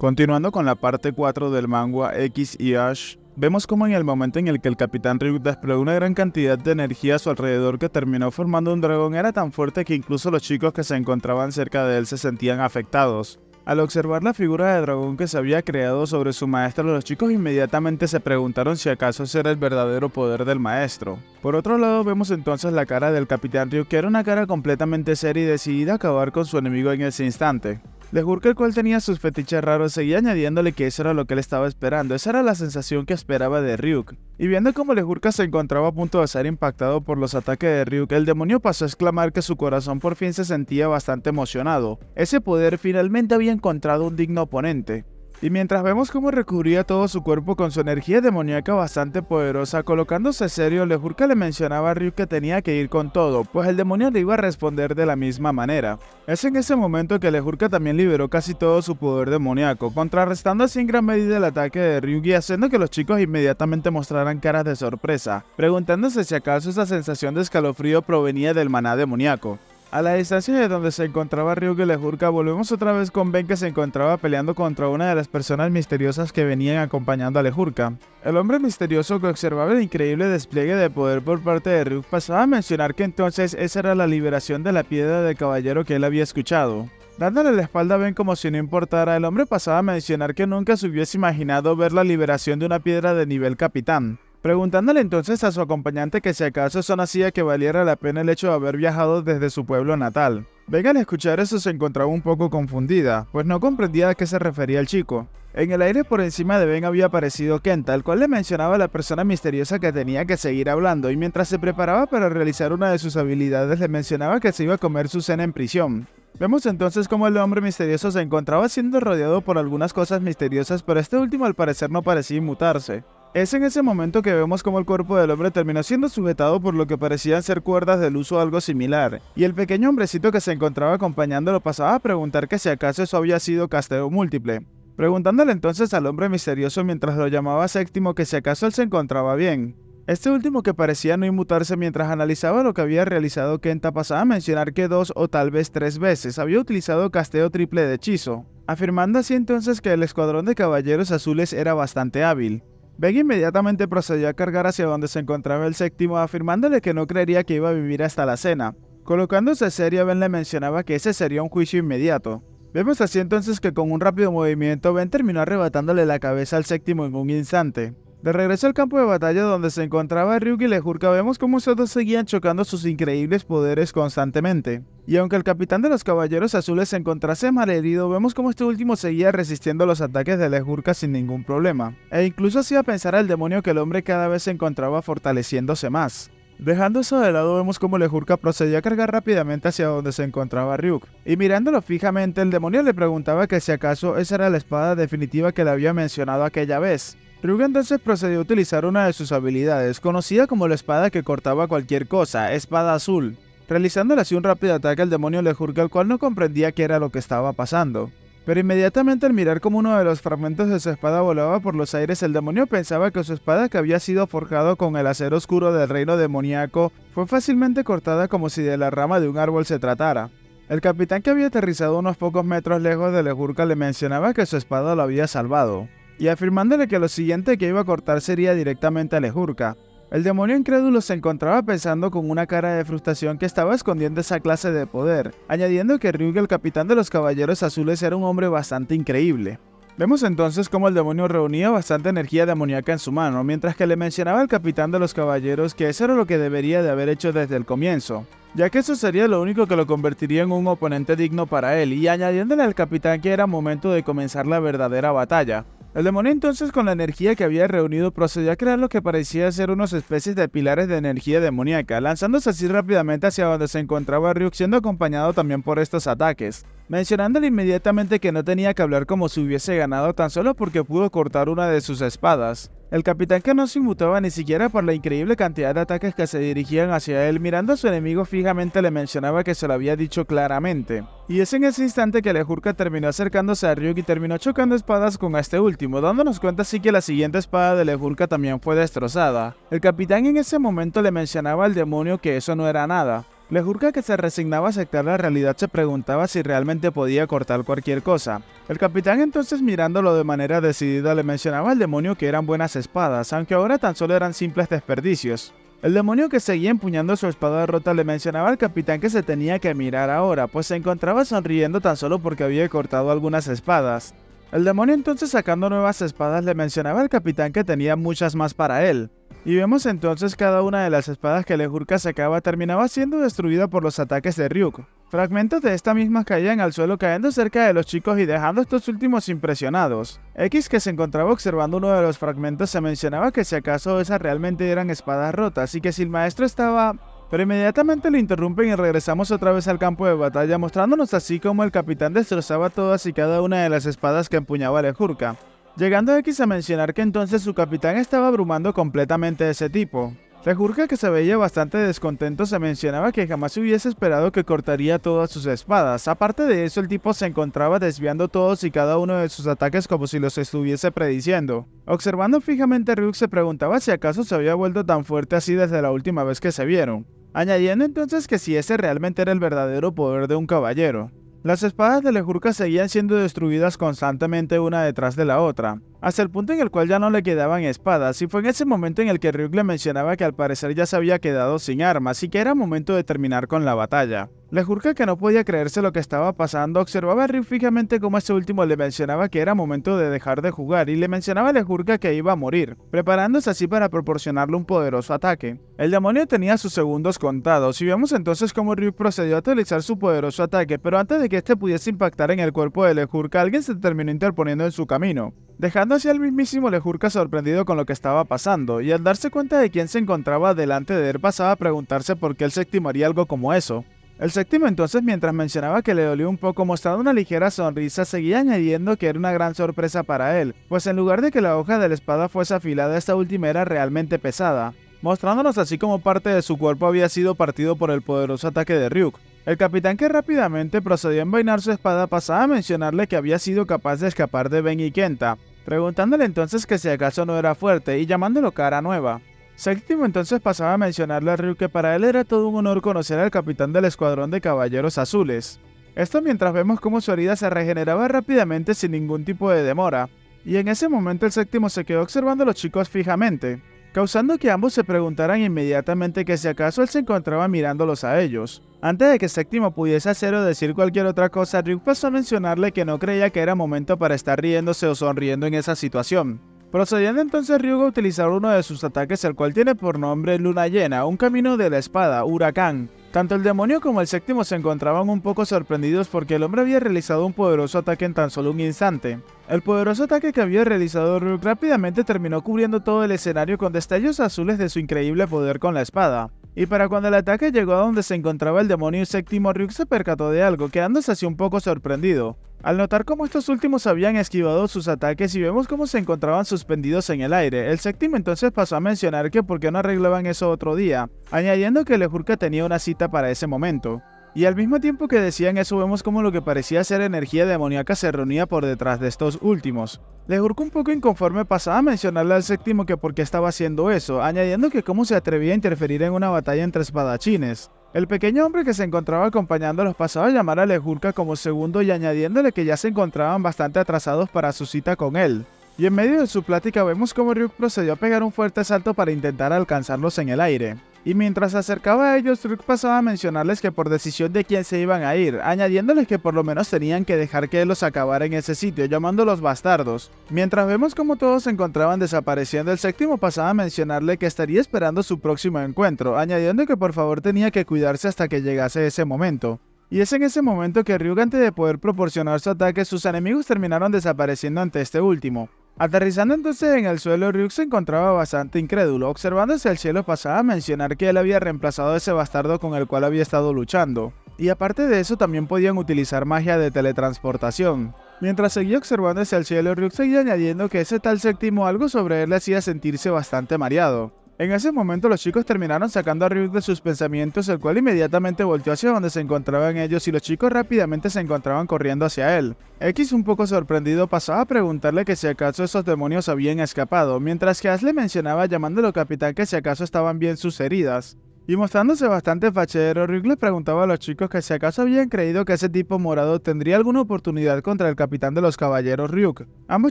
Continuando con la parte 4 del manga X y Ash, vemos como en el momento en el que el Capitán Ryuk desplegó una gran cantidad de energía a su alrededor que terminó formando un dragón era tan fuerte que incluso los chicos que se encontraban cerca de él se sentían afectados. Al observar la figura de dragón que se había creado sobre su maestro, los chicos inmediatamente se preguntaron si acaso ese era el verdadero poder del maestro. Por otro lado, vemos entonces la cara del Capitán Ryuk, que era una cara completamente seria y decidida a acabar con su enemigo en ese instante. Lehurka, el cual tenía sus fetiches raros, seguía añadiéndole que eso era lo que él estaba esperando, esa era la sensación que esperaba de Ryuk. Y viendo cómo Lehurka se encontraba a punto de ser impactado por los ataques de Ryuk, el demonio pasó a exclamar que su corazón por fin se sentía bastante emocionado. Ese poder finalmente había encontrado un digno oponente. Y mientras vemos cómo recubría todo su cuerpo con su energía demoníaca bastante poderosa, colocándose serio, Lehurka le mencionaba a Ryuk que tenía que ir con todo, pues el demonio le iba a responder de la misma manera. Es en ese momento que Lehurka también liberó casi todo su poder demoníaco, contrarrestando así en gran medida el ataque de Ryuk y haciendo que los chicos inmediatamente mostraran caras de sorpresa, preguntándose si acaso esa sensación de escalofrío provenía del maná demoníaco. A la distancia de donde se encontraba Ryuk y Lehurka, volvemos otra vez con Ben, que se encontraba peleando contra una de las personas misteriosas que venían acompañando a Lehurka. El hombre misterioso, que observaba el increíble despliegue de poder por parte de Ryuk, pasaba a mencionar que entonces esa era la liberación de la piedra del caballero que él había escuchado. Dándole la espalda a Ben como si no importara, el hombre pasaba a mencionar que nunca se hubiese imaginado ver la liberación de una piedra de nivel capitán, preguntándole entonces a su acompañante que si acaso eso no hacía que valiera la pena el hecho de haber viajado desde su pueblo natal. Ben, al escuchar eso, se encontraba un poco confundida, pues no comprendía a qué se refería el chico. En el aire por encima de Ben había aparecido Kenta, el cual le mencionaba a la persona misteriosa que tenía que seguir hablando, y mientras se preparaba para realizar una de sus habilidades le mencionaba que se iba a comer su cena en prisión. Vemos entonces cómo el hombre misterioso se encontraba siendo rodeado por algunas cosas misteriosas, pero este último al parecer no parecía inmutarse. Es en ese momento que vemos cómo el cuerpo del hombre terminó siendo sujetado por lo que parecían ser cuerdas de luz o algo similar, y el pequeño hombrecito que se encontraba acompañándolo pasaba a preguntar que si acaso eso había sido casteo múltiple, preguntándole entonces al hombre misterioso mientras lo llamaba Séptimo que si acaso él se encontraba bien. Este último, que parecía no inmutarse mientras analizaba lo que había realizado Kenta, pasaba a mencionar que 2 o tal vez 3 veces había utilizado casteo triple de hechizo, afirmando así entonces que el escuadrón de caballeros azules era bastante hábil. Ben inmediatamente procedió a cargar hacia donde se encontraba el Séptimo, afirmándole que no creería que iba a vivir hasta la cena. Colocándose serio, Ben le mencionaba que ese sería un juicio inmediato. Vemos así entonces que con un rápido movimiento Ben terminó arrebatándole la cabeza al Séptimo en un instante. De regreso al campo de batalla donde se encontraba Ryuk y Lehurka, vemos cómo estos dos seguían chocando sus increíbles poderes constantemente. Y aunque el capitán de los caballeros azules se encontrase malherido, vemos cómo este último seguía resistiendo los ataques de Lehurka sin ningún problema. E incluso hacía pensar al demonio que el hombre cada vez se encontraba fortaleciéndose más. Dejando eso de lado, vemos cómo Lehurka procedió a cargar rápidamente hacia donde se encontraba Ryuk. Y mirándolo fijamente, el demonio le preguntaba que si acaso esa era la espada definitiva que le había mencionado aquella vez. Ryuk entonces procedió a utilizar una de sus habilidades, conocida como la espada que cortaba cualquier cosa, espada azul, realizándole así un rápido ataque al demonio Lehurka, el cual no comprendía qué era lo que estaba pasando. Pero inmediatamente al mirar como uno de los fragmentos de su espada volaba por los aires, el demonio pensaba que su espada, que había sido forjado con el acero oscuro del reino demoníaco, fue fácilmente cortada como si de la rama de un árbol se tratara. El capitán, que había aterrizado unos pocos metros lejos de Lehurka, le mencionaba que su espada lo había salvado, y afirmándole que lo siguiente que iba a cortar sería directamente a Lehurka. El demonio incrédulo se encontraba pensando con una cara de frustración que estaba escondiendo esa clase de poder, añadiendo que Ryuk, el capitán de los caballeros azules, era un hombre bastante increíble. Vemos entonces cómo el demonio reunía bastante energía demoníaca en su mano, mientras que le mencionaba al capitán de los caballeros que eso era lo que debería de haber hecho desde el comienzo, ya que eso sería lo único que lo convertiría en un oponente digno para él, y añadiéndole al capitán que era momento de comenzar la verdadera batalla. El demonio entonces, con la energía que había reunido, procedió a crear lo que parecía ser unas especies de pilares de energía demoníaca, lanzándose así rápidamente hacia donde se encontraba Ryuk, siendo acompañado también por estos ataques, mencionándole inmediatamente que no tenía que hablar como si hubiese ganado tan solo porque pudo cortar una de sus espadas. El capitán, que no se inmutaba ni siquiera por la increíble cantidad de ataques que se dirigían hacia él, mirando a su enemigo fijamente, le mencionaba que se lo había dicho claramente. Y es en ese instante que Lehurka terminó acercándose a Ryuk y terminó chocando espadas con este último, dándonos cuenta así que la siguiente espada de Lehurka también fue destrozada. El capitán en ese momento le mencionaba al demonio que eso no era nada, Lejurka, que se resignaba a aceptar la realidad, se preguntaba si realmente podía cortar cualquier cosa. El capitán, entonces, mirándolo de manera decidida, le mencionaba al demonio que eran buenas espadas, aunque ahora tan solo eran simples desperdicios. El demonio, que seguía empuñando su espada rota, le mencionaba al capitán que se tenía que mirar ahora, pues se encontraba sonriendo tan solo porque había cortado algunas espadas. El demonio, entonces, sacando nuevas espadas, le mencionaba al capitán que tenía muchas más para él. Y vemos entonces cada una de las espadas que Lejurka sacaba terminaba siendo destruida por los ataques de Ryuk. Fragmentos de esta misma caían al suelo, cayendo cerca de los chicos y dejando a estos últimos impresionados. X, que se encontraba observando uno de los fragmentos, se mencionaba que si acaso esas realmente eran espadas rotas y que si el maestro estaba... Pero inmediatamente le interrumpen y regresamos otra vez al campo de batalla, mostrándonos así como el capitán destrozaba todas y cada una de las espadas que empuñaba Lejurka. Llegando X a mencionar que entonces su capitán estaba abrumando completamente a ese tipo. Lejurka, que se veía bastante descontento, se mencionaba que jamás hubiese esperado que cortaría todas sus espadas. Aparte de eso, el tipo se encontraba desviando todos y cada uno de sus ataques como si los estuviese prediciendo. Observando fijamente a Ryuk, se preguntaba si acaso se había vuelto tan fuerte así desde la última vez que se vieron, añadiendo entonces que si ese realmente era el verdadero poder de un caballero. Las espadas de Lejurka seguían siendo destruidas constantemente una detrás de la otra, hasta el punto en el cual ya no le quedaban espadas, y fue en ese momento en el que Ryuk le mencionaba que al parecer ya se había quedado sin armas y que era momento de terminar con la batalla. Lejurka, que no podía creerse lo que estaba pasando, observaba a Ryuk fijamente como este último le mencionaba que era momento de dejar de jugar y le mencionaba a Lejurka que iba a morir, preparándose así para proporcionarle un poderoso ataque. El demonio tenía sus segundos contados y vemos entonces cómo Ryuk procedió a utilizar su poderoso ataque, pero antes de que este pudiese impactar en el cuerpo de Lejurka, alguien se terminó interponiendo en su camino, dejando así al mismísimo Lejurka sorprendido con lo que estaba pasando, y al darse cuenta de quién se encontraba delante de él pasaba a preguntarse por qué el séptimo haría algo como eso. El séptimo entonces, mientras mencionaba que le dolió un poco, mostrando una ligera sonrisa, seguía añadiendo que era una gran sorpresa para él, pues en lugar de que la hoja de la espada fuese afilada, esta última era realmente pesada, mostrándonos así como parte de su cuerpo había sido partido por el poderoso ataque de Ryuk. El capitán, que rápidamente procedió a envainar su espada, pasaba a mencionarle que había sido capaz de escapar de Ben y Kenta, preguntándole entonces que si acaso no era fuerte y llamándolo cara nueva. Séptimo entonces pasaba a mencionarle a Ryuk que para él era todo un honor conocer al capitán del escuadrón de caballeros azules. Esto mientras vemos cómo su herida se regeneraba rápidamente sin ningún tipo de demora, y en ese momento el séptimo se quedó observando a los chicos fijamente, causando que ambos se preguntaran inmediatamente que si acaso él se encontraba mirándolos a ellos. Antes de que Séptimo pudiese hacer o decir cualquier otra cosa, Ryuk pasó a mencionarle que no creía que era momento para estar riéndose o sonriendo en esa situación. Procediendo entonces Ryuk a utilizar uno de sus ataques, el cual tiene por nombre Luna Llena, un camino de la espada, Huracán. Tanto el demonio como el séptimo se encontraban un poco sorprendidos porque el hombre había realizado un poderoso ataque en tan solo un instante. El poderoso ataque que había realizado Ryuk rápidamente terminó cubriendo todo el escenario con destellos azules de su increíble poder con la espada. Y para cuando el ataque llegó a donde se encontraba el demonio séptimo, Ryuk se percató de algo, quedándose así un poco sorprendido, al notar cómo estos últimos habían esquivado sus ataques y vemos cómo se encontraban suspendidos en el aire. El séptimo entonces pasó a mencionar que por qué no arreglaban eso otro día, añadiendo que Lejurka tenía una cita para ese momento. Y al mismo tiempo que decían eso, vemos como lo que parecía ser energía demoníaca se reunía por detrás de estos últimos. Lejurka, un poco inconforme, pasaba a mencionarle al séptimo que por qué estaba haciendo eso, añadiendo que cómo se atrevía a interferir en una batalla entre espadachines. El pequeño hombre que se encontraba acompañándolos pasaba a llamar a Lejurka como segundo y añadiéndole que ya se encontraban bastante atrasados para su cita con él. Y en medio de su plática vemos como Ryuk procedió a pegar un fuerte salto para intentar alcanzarlos en el aire. Y mientras se acercaba a ellos, Ryuk pasaba a mencionarles que por decisión de quién se iban a ir, añadiéndoles que por lo menos tenían que dejar que él los acabara en ese sitio, llamándolos bastardos. Mientras vemos como todos se encontraban desapareciendo, el séptimo pasaba a mencionarle que estaría esperando su próximo encuentro, añadiendo que por favor tenía que cuidarse hasta que llegase ese momento. Y es en ese momento que Ryuk, antes de poder proporcionar su ataque, sus enemigos terminaron desapareciendo ante este último. Aterrizando entonces en el suelo, Ryuk se encontraba bastante incrédulo. Observando hacia el cielo, pasaba a mencionar que él había reemplazado a ese bastardo con el cual había estado luchando. Y aparte de eso, también podían utilizar magia de teletransportación. Mientras seguía observando hacia el cielo, Ryuk seguía añadiendo que ese tal séptimo algo sobre él le hacía sentirse bastante mareado. En ese momento los chicos terminaron sacando a Ryuk de sus pensamientos, el cual inmediatamente volteó hacia donde se encontraban ellos y los chicos rápidamente se encontraban corriendo hacia él. X, un poco sorprendido, pasaba a preguntarle que si acaso esos demonios habían escapado, mientras que Ash le mencionaba llamándolo capitán que si acaso estaban bien sus heridas. Y mostrándose bastante fachero, Ryuk le preguntaba a los chicos que si acaso habían creído que ese tipo morado tendría alguna oportunidad contra el capitán de los caballeros Ryuk. Ambos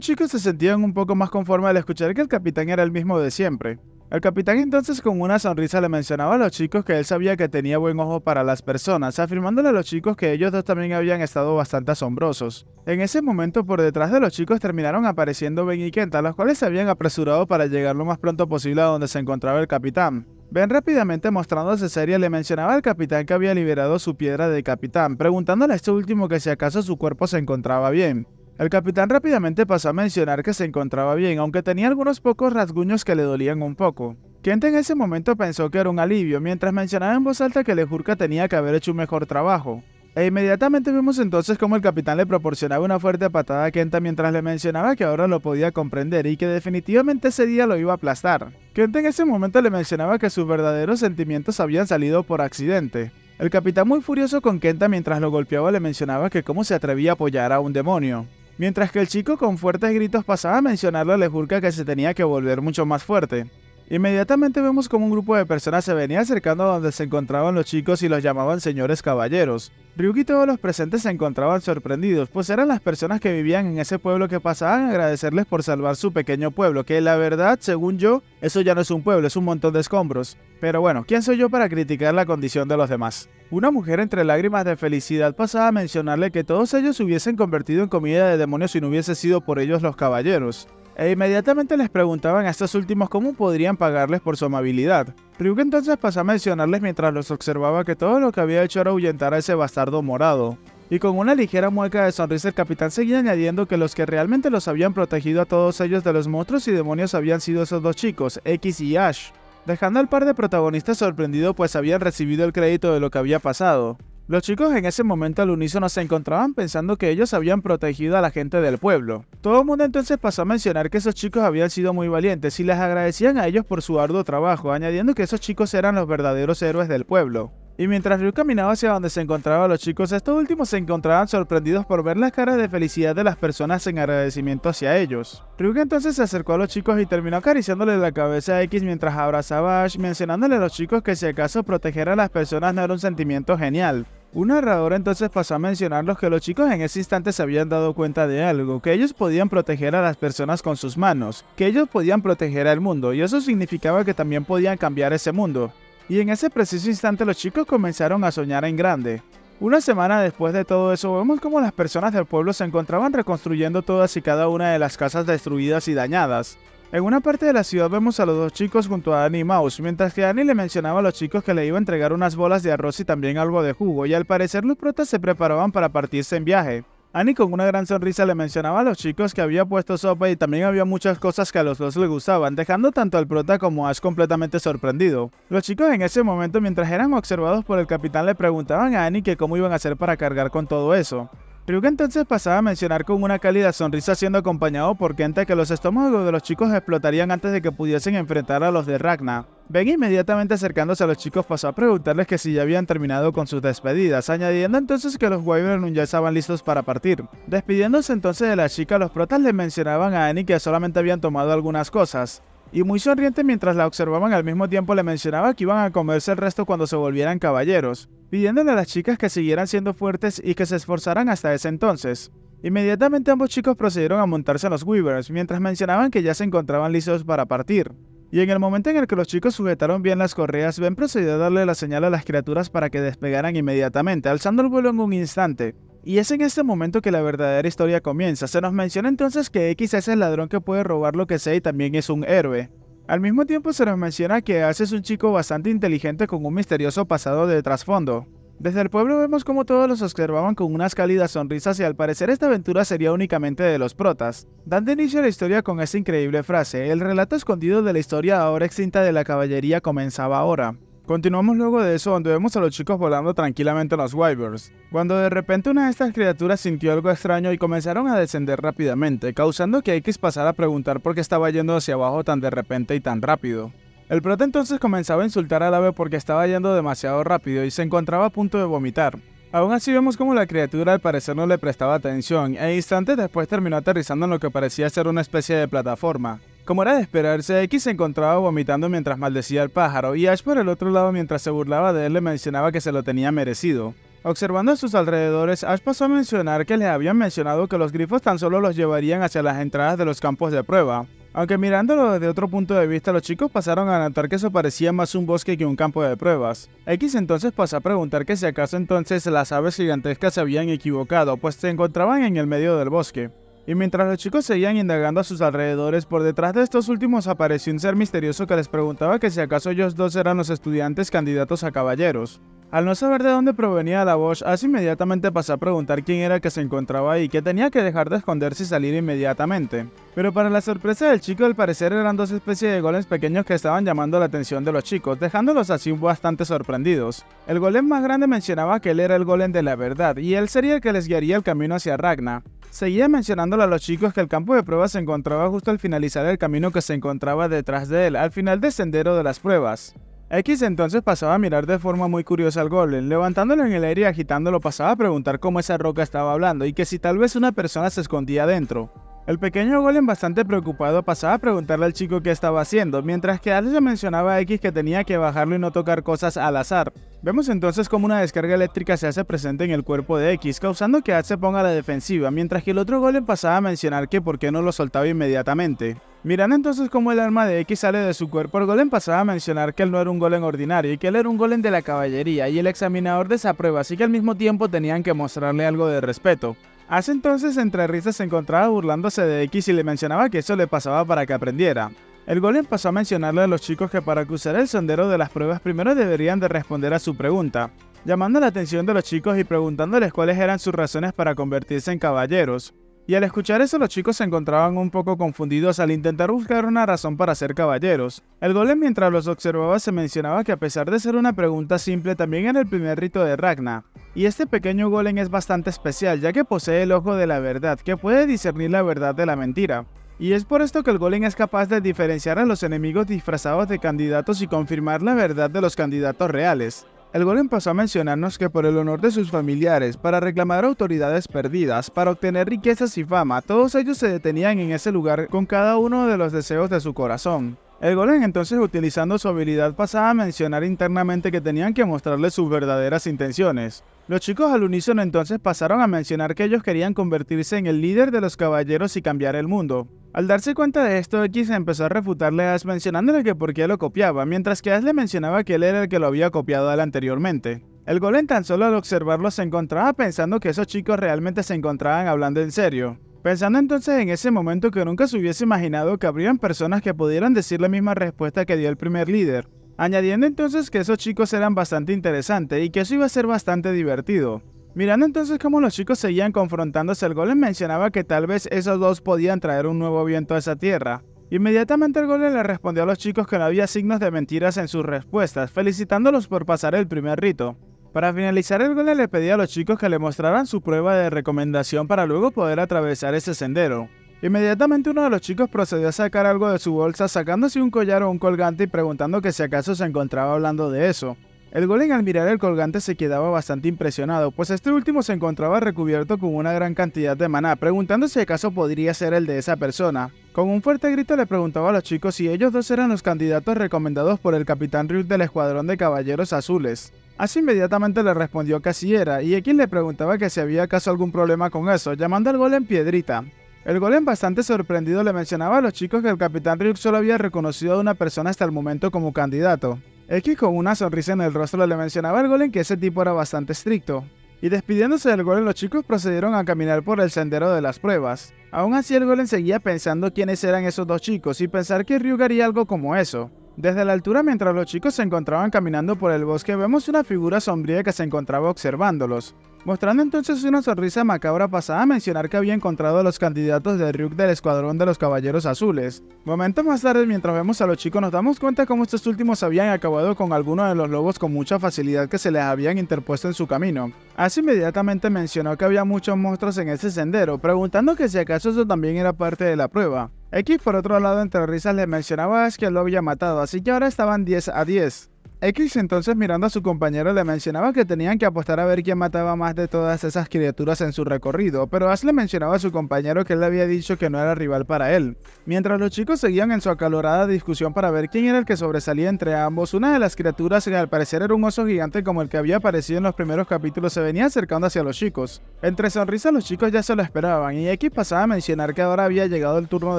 chicos se sentían un poco más conformes al escuchar que el capitán era el mismo de siempre. El capitán entonces con una sonrisa le mencionaba a los chicos que él sabía que tenía buen ojo para las personas, afirmándole a los chicos que ellos dos también habían estado bastante asombrosos. En ese momento por detrás de los chicos terminaron apareciendo Ben y Kenta, los cuales se habían apresurado para llegar lo más pronto posible a donde se encontraba el capitán. Ben rápidamente mostrándose seria le mencionaba al capitán que había liberado su piedra de capitán, preguntándole a este último que si acaso su cuerpo se encontraba bien. El capitán rápidamente pasó a mencionar que se encontraba bien, aunque tenía algunos pocos rasguños que le dolían un poco. Kenta en ese momento pensó que era un alivio, mientras mencionaba en voz alta que Lejurka tenía que haber hecho un mejor trabajo. E inmediatamente vimos entonces cómo el capitán le proporcionaba una fuerte patada a Kenta mientras le mencionaba que ahora lo podía comprender y que definitivamente ese día lo iba a aplastar. Kenta en ese momento le mencionaba que sus verdaderos sentimientos habían salido por accidente. El capitán muy furioso con Kenta mientras lo golpeaba le mencionaba que cómo se atrevía a apoyar a un demonio. Mientras que el chico con fuertes gritos pasaba a mencionarle a Lejurka que se tenía que volver mucho más fuerte. Inmediatamente vemos como un grupo de personas se venía acercando a donde se encontraban los chicos y los llamaban señores caballeros. Ryuk y todos los presentes se encontraban sorprendidos, pues eran las personas que vivían en ese pueblo que pasaban a agradecerles por salvar su pequeño pueblo, que la verdad, según yo, eso ya no es un pueblo, es un montón de escombros. Pero bueno, ¿quién soy yo para criticar la condición de los demás? Una mujer entre lágrimas de felicidad pasaba a mencionarle que todos ellos se hubiesen convertido en comida de demonios si no hubiese sido por ellos los caballeros. E inmediatamente les preguntaban a estos últimos cómo podrían pagarles por su amabilidad. Ryuk entonces pasó a mencionarles mientras los observaba que todo lo que había hecho era ahuyentar a ese bastardo morado. Y con una ligera mueca de sonrisa el capitán seguía añadiendo que los que realmente los habían protegido a todos ellos de los monstruos y demonios habían sido esos dos chicos, X y Ash, dejando al par de protagonistas sorprendido pues habían recibido el crédito de lo que había pasado. Los chicos en ese momento al unísono se encontraban pensando que ellos habían protegido a la gente del pueblo. Todo el mundo entonces pasó a mencionar que esos chicos habían sido muy valientes y les agradecían a ellos por su arduo trabajo, añadiendo que esos chicos eran los verdaderos héroes del pueblo. Y mientras Ryuk caminaba hacia donde se encontraban los chicos, estos últimos se encontraban sorprendidos por ver las caras de felicidad de las personas en agradecimiento hacia ellos. Ryuk entonces se acercó a los chicos y terminó acariciándole la cabeza a X mientras abrazaba a Ash, mencionándole a los chicos que si acaso proteger a las personas no era un sentimiento genial. Un narrador entonces pasó a mencionarlos que los chicos en ese instante se habían dado cuenta de algo, que ellos podían proteger a las personas con sus manos, que ellos podían proteger al mundo, y eso significaba que también podían cambiar ese mundo. Y en ese preciso instante los chicos comenzaron a soñar en grande. Una semana después de todo eso vemos como las personas del pueblo se encontraban reconstruyendo todas y cada una de las casas destruidas y dañadas. En una parte de la ciudad vemos a los dos chicos junto a Annie y Mouse, mientras que Annie le mencionaba a los chicos que le iba a entregar unas bolas de arroz y también algo de jugo, y al parecer los protas se preparaban para partirse en viaje. Annie con una gran sonrisa le mencionaba a los chicos que había puesto sopa y también había muchas cosas que a los dos les gustaban, dejando tanto al prota como a Ash completamente sorprendido. Los chicos en ese momento, mientras eran observados por el capitán, le preguntaban a Annie que cómo iban a hacer para cargar con todo eso. Ryuk entonces pasaba a mencionar con una cálida sonrisa siendo acompañado por Kenta que los estómagos de los chicos explotarían antes de que pudiesen enfrentar a los de Ragna. Ben inmediatamente acercándose a los chicos pasó a preguntarles que si ya habían terminado con sus despedidas, añadiendo entonces que los Wyvern ya estaban listos para partir. Despidiéndose entonces de la chica, los protas le mencionaban a Annie que solamente habían tomado algunas cosas. Y muy sonriente mientras la observaban al mismo tiempo le mencionaba que iban a comerse el resto cuando se volvieran caballeros, pidiéndole a las chicas que siguieran siendo fuertes y que se esforzaran hasta ese entonces. Inmediatamente ambos chicos procedieron a montarse en los Weavers, mientras mencionaban que ya se encontraban listos para partir. Y en el momento en el que los chicos sujetaron bien las correas, Ben procedió a darle la señal a las criaturas para que despegaran inmediatamente, alzando el vuelo en un instante. Y es en este momento que la verdadera historia comienza. Se nos menciona entonces que X es el ladrón que puede robar lo que sea y también es un héroe. Al mismo tiempo se nos menciona que Ash es un chico bastante inteligente con un misterioso pasado de trasfondo. Desde el pueblo vemos como todos los observaban con unas cálidas sonrisas y al parecer esta aventura sería únicamente de los protas. Dando inicio a la historia con esta increíble frase, el relato escondido de la historia ahora extinta de la caballería comenzaba ahora. Continuamos luego de eso donde vemos a los chicos volando tranquilamente en los Wyverns, cuando de repente una de estas criaturas sintió algo extraño y comenzaron a descender rápidamente, causando que X pasara a preguntar por qué estaba yendo hacia abajo tan de repente y tan rápido. El prota entonces comenzaba a insultar al ave porque estaba yendo demasiado rápido y se encontraba a punto de vomitar. Aún así vemos como la criatura al parecer no le prestaba atención e instantes después terminó aterrizando en lo que parecía ser una especie de plataforma, Como era de esperarse, X se encontraba vomitando mientras maldecía al pájaro, y Ash por el otro lado mientras se burlaba de él le mencionaba que se lo tenía merecido. Observando a sus alrededores, Ash pasó a mencionar que les habían mencionado que los grifos tan solo los llevarían hacia las entradas de los campos de prueba. Aunque mirándolo desde otro punto de vista, los chicos pasaron a notar que eso parecía más un bosque que un campo de pruebas. X entonces pasó a preguntar que si acaso entonces las aves gigantescas se habían equivocado, pues se encontraban en el medio del bosque. Y mientras los chicos seguían indagando a sus alrededores, por detrás de estos últimos apareció un ser misterioso que les preguntaba que si acaso ellos dos eran los estudiantes candidatos a caballeros. Al no saber de dónde provenía la voz, Ash inmediatamente pasó a preguntar quién era que se encontraba ahí, que tenía que dejar de esconderse y salir inmediatamente. Pero para la sorpresa del chico, al parecer eran dos especies de golems pequeños que estaban llamando la atención de los chicos, dejándolos así bastante sorprendidos. El golem más grande mencionaba que él era el golem de la verdad, y él sería el que les guiaría el camino hacia Ragna. Seguía mencionándole a los chicos que el campo de pruebas se encontraba justo al finalizar el camino que se encontraba detrás de él, al final del sendero de las pruebas. X entonces pasaba a mirar de forma muy curiosa al golem, levantándolo en el aire y agitándolo pasaba a preguntar cómo esa roca estaba hablando y que si tal vez una persona se escondía dentro. El pequeño golem, bastante preocupado, pasaba a preguntarle al chico qué estaba haciendo, mientras que Ash le mencionaba a X que tenía que bajarlo y no tocar cosas al azar. Vemos entonces cómo una descarga eléctrica se hace presente en el cuerpo de X, causando que Ash se ponga a la defensiva, mientras que el otro golem pasaba a mencionar que por qué no lo soltaba inmediatamente. Mirando entonces cómo el alma de X sale de su cuerpo, el golem pasaba a mencionar que él no era un golem ordinario y que él era un golem de la caballería y el examinador de esa prueba, así que al mismo tiempo tenían que mostrarle algo de respeto. Ash entonces entre risas se encontraba burlándose de X y le mencionaba que eso le pasaba para que aprendiera. El golem pasó a mencionarle a los chicos que para cruzar el sendero de las pruebas primero deberían de responder a su pregunta, llamando la atención de los chicos y preguntándoles cuáles eran sus razones para convertirse en caballeros. Y al escuchar eso los chicos se encontraban un poco confundidos al intentar buscar una razón para ser caballeros. El golem mientras los observaba se mencionaba que a pesar de ser una pregunta simple también era el primer rito de Ragna. Y este pequeño golem es bastante especial ya que posee el ojo de la verdad que puede discernir la verdad de la mentira. Y es por esto que el golem es capaz de diferenciar a los enemigos disfrazados de candidatos y confirmar la verdad de los candidatos reales. El golem pasó a mencionarnos que por el honor de sus familiares, para reclamar autoridades perdidas, para obtener riquezas y fama, todos ellos se detenían en ese lugar con cada uno de los deseos de su corazón. El golem entonces utilizando su habilidad pasaba a mencionar internamente que tenían que mostrarle sus verdaderas intenciones. Los chicos al unísono entonces pasaron a mencionar que ellos querían convertirse en el líder de los caballeros y cambiar el mundo. Al darse cuenta de esto, X empezó a refutarle a Ash mencionándole que por qué lo copiaba, mientras que Ash le mencionaba que él era el que lo había copiado a él anteriormente. El golem tan solo al observarlo se encontraba pensando que esos chicos realmente se encontraban hablando en serio. Pensando entonces en ese momento que nunca se hubiese imaginado que habrían personas que pudieran decir la misma respuesta que dio el primer líder. Añadiendo entonces que esos chicos eran bastante interesantes y que eso iba a ser bastante divertido. Mirando entonces cómo los chicos seguían confrontándose, el golem mencionaba que tal vez esos dos podían traer un nuevo viento a esa tierra. Inmediatamente el golem le respondió a los chicos que no había signos de mentiras en sus respuestas, felicitándolos por pasar el primer rito. Para finalizar, el golem le pedía a los chicos que le mostraran su prueba de recomendación para luego poder atravesar ese sendero. Inmediatamente uno de los chicos procedió a sacar algo de su bolsa, sacándose un collar o un colgante y preguntando que si acaso se encontraba hablando de eso. El golem al mirar el colgante se quedaba bastante impresionado, pues este último se encontraba recubierto con una gran cantidad de maná, preguntando si acaso podría ser el de esa persona. Con un fuerte grito le preguntaba a los chicos si ellos dos eran los candidatos recomendados por el capitán Ryuk del escuadrón de caballeros azules. Ash inmediatamente le respondió que así era, y X le preguntaba que si había acaso algún problema con eso, llamando al golem Piedrita. El golem bastante sorprendido le mencionaba a los chicos que el capitán Ryuk solo había reconocido a una persona hasta el momento como candidato. X con una sonrisa en el rostro le mencionaba al golem que ese tipo era bastante estricto. Y despidiéndose del golem los chicos procedieron a caminar por el sendero de las pruebas. Aún así el golem seguía pensando quiénes eran esos dos chicos y pensar que Ryuk haría algo como eso. Desde la altura mientras los chicos se encontraban caminando por el bosque vemos una figura sombría que se encontraba observándolos. Mostrando entonces una sonrisa macabra pasada a mencionar que había encontrado a los candidatos de Ryuk del escuadrón de los caballeros azules. Momentos más tarde mientras vemos a los chicos nos damos cuenta cómo estos últimos habían acabado con algunos de los lobos con mucha facilidad que se les habían interpuesto en su camino. Ash inmediatamente mencionó que había muchos monstruos en ese sendero, preguntando que si acaso eso también era parte de la prueba. X por otro lado entre risas le mencionaba a Ash que lo había matado, así que ahora estaban 10 a 10. X entonces mirando a su compañero le mencionaba que tenían que apostar a ver quién mataba más de todas esas criaturas en su recorrido, pero Ash le mencionaba a su compañero que él le había dicho que no era rival para él. Mientras los chicos seguían en su acalorada discusión para ver quién era el que sobresalía entre ambos, una de las criaturas, que al parecer era un oso gigante como el que había aparecido en los primeros capítulos, se venía acercando hacia los chicos. Entre sonrisas los chicos ya se lo esperaban, y X pasaba a mencionar que ahora había llegado el turno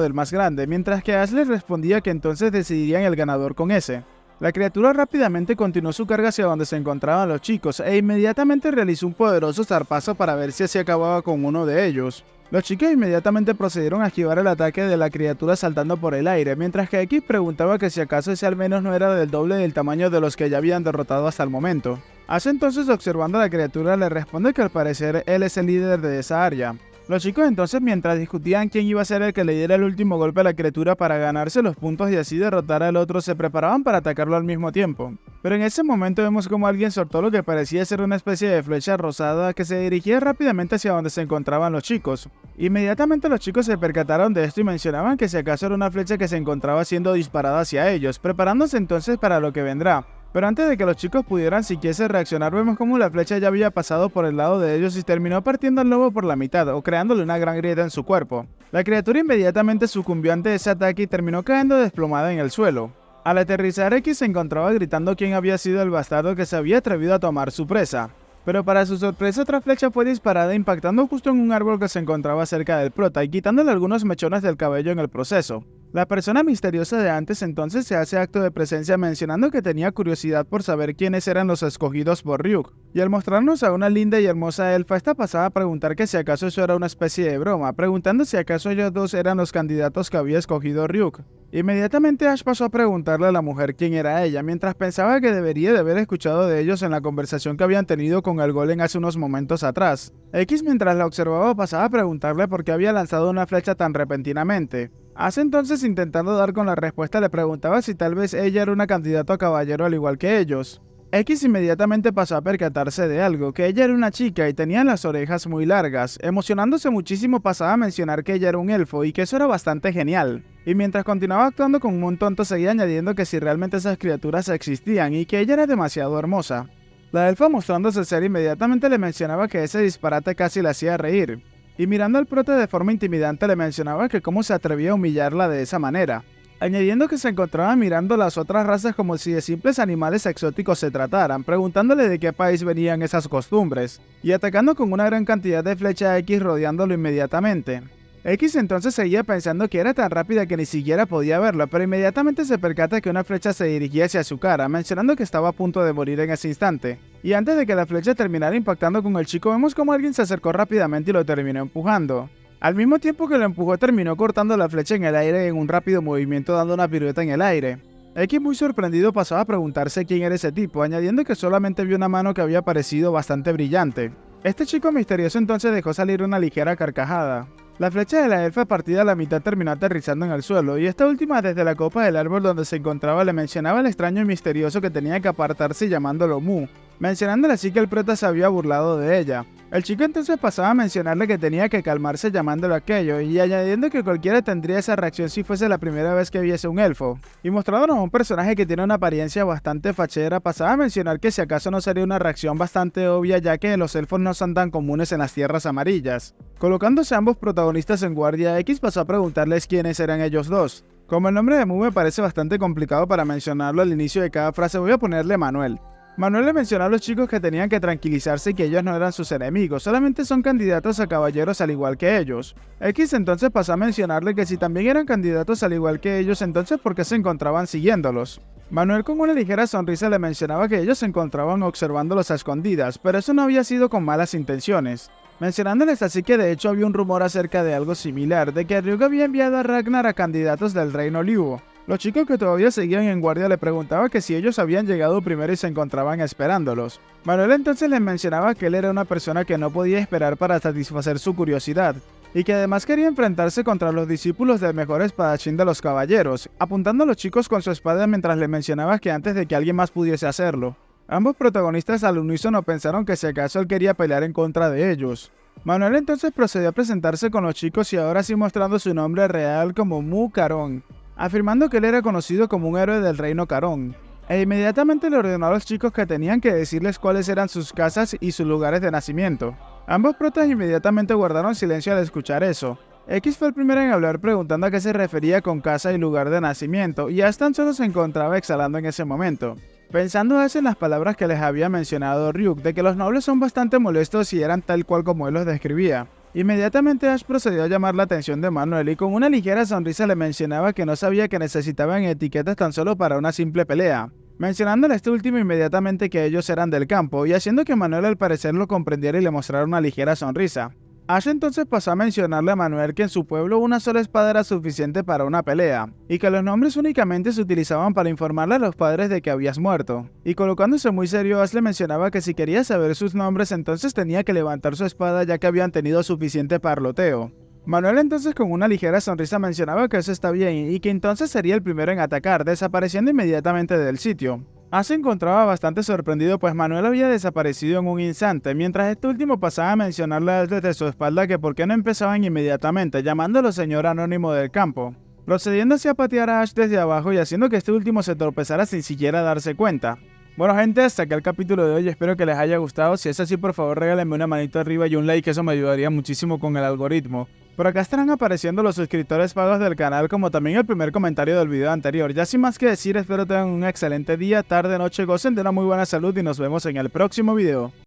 del más grande, mientras que Ash les respondía que entonces decidirían el ganador con ese. La criatura rápidamente continuó su carga hacia donde se encontraban los chicos e inmediatamente realizó un poderoso zarpazo para ver si así acababa con uno de ellos. Los chicos inmediatamente procedieron a esquivar el ataque de la criatura saltando por el aire, mientras que X preguntaba que si acaso ese al menos no era del doble del tamaño de los que ya habían derrotado hasta el momento. Ash entonces, observando a la criatura, le responde que al parecer él es el líder de esa área. Los chicos entonces, mientras discutían quién iba a ser el que le diera el último golpe a la criatura para ganarse los puntos y así derrotar al otro, se preparaban para atacarlo al mismo tiempo. Pero en ese momento vemos como alguien soltó lo que parecía ser una especie de flecha rosada que se dirigía rápidamente hacia donde se encontraban los chicos. Inmediatamente los chicos se percataron de esto y mencionaban que si acaso era una flecha que se encontraba siendo disparada hacia ellos, preparándose entonces para lo que vendrá. Pero antes de que los chicos pudieran siquiera reaccionar, vemos como la flecha ya había pasado por el lado de ellos y terminó partiendo al lobo por la mitad, o creándole una gran grieta en su cuerpo. La criatura inmediatamente sucumbió ante ese ataque y terminó cayendo desplomada en el suelo. Al aterrizar, X se encontraba gritando quién había sido el bastardo que se había atrevido a tomar su presa. Pero para su sorpresa, otra flecha fue disparada impactando justo en un árbol que se encontraba cerca del prota y quitándole algunos mechones del cabello en el proceso. La persona misteriosa de antes entonces se hace acto de presencia mencionando que tenía curiosidad por saber quiénes eran los escogidos por Ryuk, y al mostrarnos a una linda y hermosa elfa, esta pasaba a preguntar que si acaso eso era una especie de broma, preguntando si acaso ellos dos eran los candidatos que había escogido Ryuk. Inmediatamente Ash pasó a preguntarle a la mujer quién era ella, mientras pensaba que debería de haber escuchado de ellos en la conversación que habían tenido con el golem hace unos momentos atrás. X, mientras la observaba, pasaba a preguntarle por qué había lanzado una flecha tan repentinamente. Ash entonces, intentando dar con la respuesta, le preguntaba si tal vez ella era una candidata a caballero al igual que ellos. X inmediatamente pasó a percatarse de algo, que ella era una chica y tenía las orejas muy largas. Emocionándose muchísimo, pasaba a mencionar que ella era un elfo y que eso era bastante genial. Y mientras continuaba actuando como un tonto, seguía añadiendo que si realmente esas criaturas existían y que ella era demasiado hermosa. La elfa, mostrándose ser, inmediatamente le mencionaba que ese disparate casi le hacía reír. Y mirando al prota de forma intimidante le mencionaba que cómo se atrevía a humillarla de esa manera, añadiendo que se encontraba mirando las otras razas como si de simples animales exóticos se trataran, preguntándole de qué país venían esas costumbres, y atacando con una gran cantidad de flecha X rodeándolo inmediatamente. X entonces seguía pensando que era tan rápida que ni siquiera podía verlo, pero inmediatamente se percata que una flecha se dirigía hacia su cara, mencionando que estaba a punto de morir en ese instante. Y antes de que la flecha terminara impactando con el chico, vemos como alguien se acercó rápidamente y lo terminó empujando. Al mismo tiempo que lo empujó, terminó cortando la flecha en el aire en un rápido movimiento, dando una pirueta en el aire. X, muy sorprendido, pasaba a preguntarse quién era ese tipo, añadiendo que solamente vio una mano que había parecido bastante brillante. Este chico misterioso entonces dejó salir una ligera carcajada. La flecha de la elfa partida a la mitad terminó aterrizando en el suelo, y esta última desde la copa del árbol donde se encontraba le mencionaba al extraño y misterioso que tenía que apartarse llamándolo Mu, mencionándole así que el prota se había burlado de ella. El chico entonces pasaba a mencionarle que tenía que calmarse llamándolo aquello, y añadiendo que cualquiera tendría esa reacción si fuese la primera vez que viese un elfo. Y mostrándonos a un personaje que tiene una apariencia bastante fachera, pasaba a mencionar que si acaso no sería una reacción bastante obvia, ya que los elfos no son tan comunes en las tierras amarillas. Colocándose ambos protagonistas en guardia, X pasó a preguntarles quiénes eran ellos dos. Como el nombre de Mu me parece bastante complicado para mencionarlo al inicio de cada frase, voy a ponerle Manuel. Manuel le mencionó a los chicos que tenían que tranquilizarse y que ellos no eran sus enemigos, solamente son candidatos a caballeros al igual que ellos. X entonces pasó a mencionarle que si también eran candidatos al igual que ellos, entonces ¿por qué se encontraban siguiéndolos? Manuel con una ligera sonrisa le mencionaba que ellos se encontraban observándolos a escondidas, pero eso no había sido con malas intenciones. Mencionándoles así que de hecho había un rumor acerca de algo similar, de que Ryuk había enviado a Ragnar a candidatos del reino Liu. Los chicos que todavía seguían en guardia le preguntaban que si ellos habían llegado primero y se encontraban esperándolos. Manuel entonces les mencionaba que él era una persona que no podía esperar para satisfacer su curiosidad, y que además quería enfrentarse contra los discípulos del mejor espadachín de los caballeros, apuntando a los chicos con su espada mientras les mencionaba que antes de que alguien más pudiese hacerlo. Ambos protagonistas al unísono pensaron que si acaso él quería pelear en contra de ellos. Manuel entonces procedió a presentarse con los chicos y ahora sí mostrando su nombre real como Mu Carón, afirmando que él era conocido como un héroe del reino Carón. e inmediatamente le ordenó a los chicos que tenían que decirles cuáles eran sus casas y sus lugares de nacimiento. Ambos protas inmediatamente guardaron silencio al escuchar eso. X fue el primero en hablar preguntando a qué se refería con casa y lugar de nacimiento, y Ash tan solo se encontraba exhalando en ese momento. Pensando Ash en las palabras que les había mencionado Ryuk de que los nobles son bastante molestos y eran tal cual como él los describía. Inmediatamente Ash procedió a llamar la atención de Manuel y con una ligera sonrisa le mencionaba que no sabía que necesitaban etiquetas tan solo para una simple pelea, mencionándole a este último inmediatamente que ellos eran del campo y haciendo que Manuel al parecer lo comprendiera y le mostrara una ligera sonrisa. Ash entonces pasó a mencionarle a Manuel que en su pueblo una sola espada era suficiente para una pelea, y que los nombres únicamente se utilizaban para informarle a los padres de que habías muerto. Y colocándose muy serio, Ash le mencionaba que si quería saber sus nombres entonces tenía que levantar su espada ya que habían tenido suficiente parloteo. Manuel entonces con una ligera sonrisa mencionaba que eso está bien y que entonces sería el primero en atacar, desapareciendo inmediatamente del sitio. Ash se encontraba bastante sorprendido pues Manuel había desaparecido en un instante, mientras este último pasaba a mencionarle a Ash desde su espalda que por qué no empezaban inmediatamente, llamándolo señor anónimo del campo, procediéndose a patear a Ash desde abajo y haciendo que este último se tropezara sin siquiera darse cuenta. Bueno gente, hasta acá el capítulo de hoy, espero que les haya gustado. Si es así, por favor regálenme una manito arriba y un like, eso me ayudaría muchísimo con el algoritmo. Por acá estarán apareciendo los suscriptores pagos del canal, como también el primer comentario del video anterior. Ya sin más que decir, espero tengan un excelente día, tarde, noche, gocen de una muy buena salud y nos vemos en el próximo video.